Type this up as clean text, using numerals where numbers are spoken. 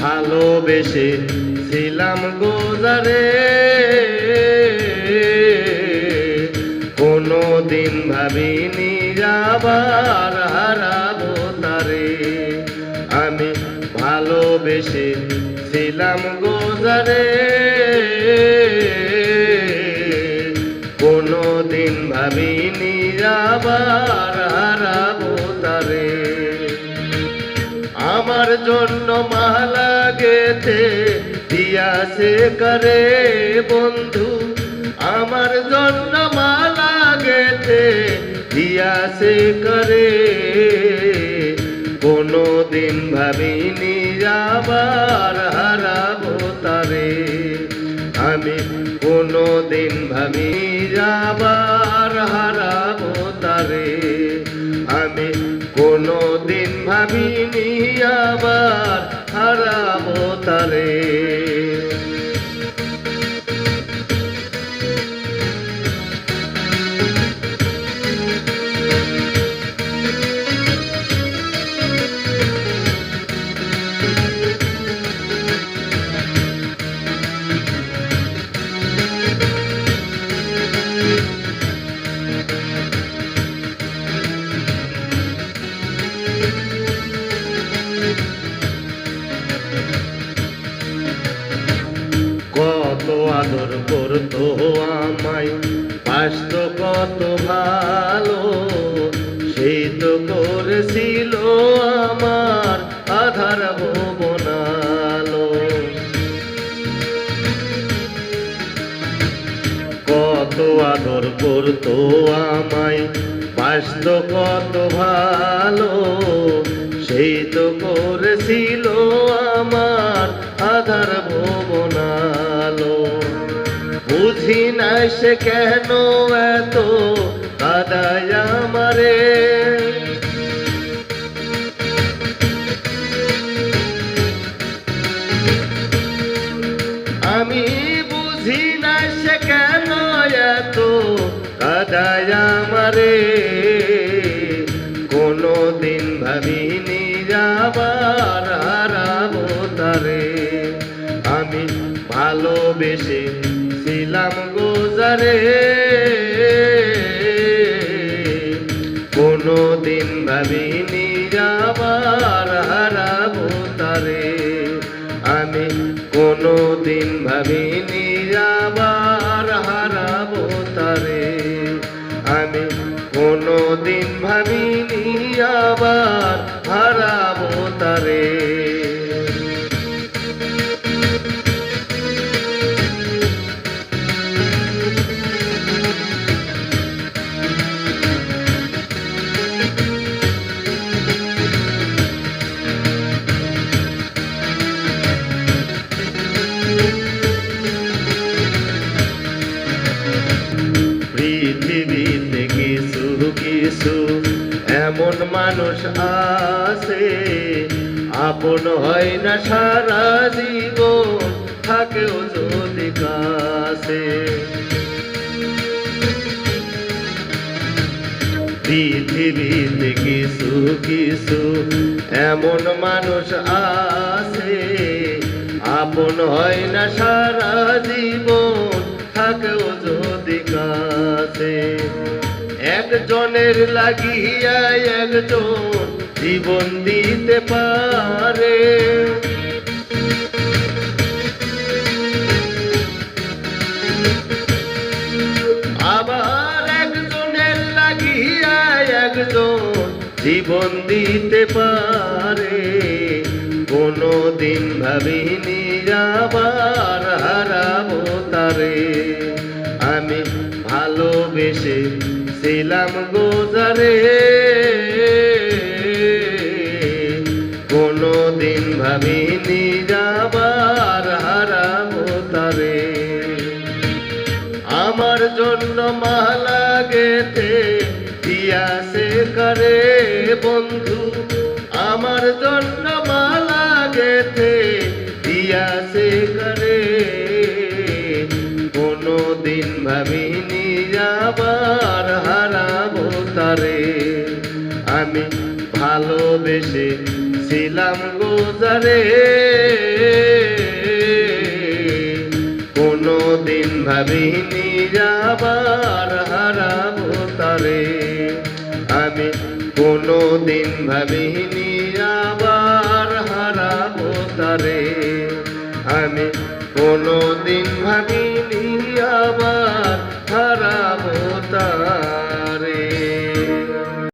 ভালোবেসে ছিলাম গোজারে, কোনো দিন ভাবিনি আবার হারাবো তারে। আমি ভালোবেসে ছিলাম গোজারে, কোনো দিন ভাবিনি আবার হারাবো তারে। আমার জন্য মালা গেথে দিয়াছে করে বন্ধু, আমার জন্য মালা গেথে দিয়াছে করে, কোনো দিন ভাবিনি আবার হারাবো তারে। আমি কোনো দিন ভাবি আবার হারাবো তারে। আমি কোনো দিন ভাবিনি আবার হারাবো তারে। কত আদর করতো আমায়, বাসত কত ভালো, সেই তো করেছিল আমার আধার ভুবনালো। কত আদর করতো আমায়, বাসত কত ভালো, সেই তো করেছিল আমার আধার ভুবনালো। বুঝি না সে কেন এত কাঁদায় আমারে, আমি বুঝি না সে কেন এত কাঁদায় আমারে। কোনো দিন ভাবিনি আবার হারাবো তারে। আমি ভালোবেসে ছিলাম গোজারে, কোনো দিন ভাবিনি আবার হারাবো তারে। আমি কোনো দিন ভাবিনি আবার হারাবো তারে। আমি কোনো দিন ভাবিনি আবার হারাবো তারে। পৃথিবীতে কিছু কিছু এমন মানুষ আছে, আপন হয় না সারা জীবন থাকেও যদি কাছে। পৃথিবীতে কিছু কিছু এমন মানুষ আছে, আপন হয় না সারা জীবন থাকেও যদি কাছে। একজনের লাগিয়া একজন জীবন দিতে পারে, আবার একজনের লাগিয়া একজন জীবন দিতে পারে। কোনো দিন ভাবিনি আবার হারাবো তারে। আমি ভালোবেসে ছিলাম গোজারে, কোনো দিন ভাবিনি আবার হারাবো তারে। আমার জন্য মালা গেথে দিয়াছে করে বন্ধু, আমার জন্য মালা গেথে দিয়াছে করে, কোনো দিন ভাবিনি আবার হারাবো তারে। আমি ভালোবেসে ছিলাম গোজারে কোনো দিন ভাবিনি যাবার হারাবো তারে আমি কোনো দিন ভাবিনি আবার হারাবো তারে আমি কোনো দিন ভাবিনি আবার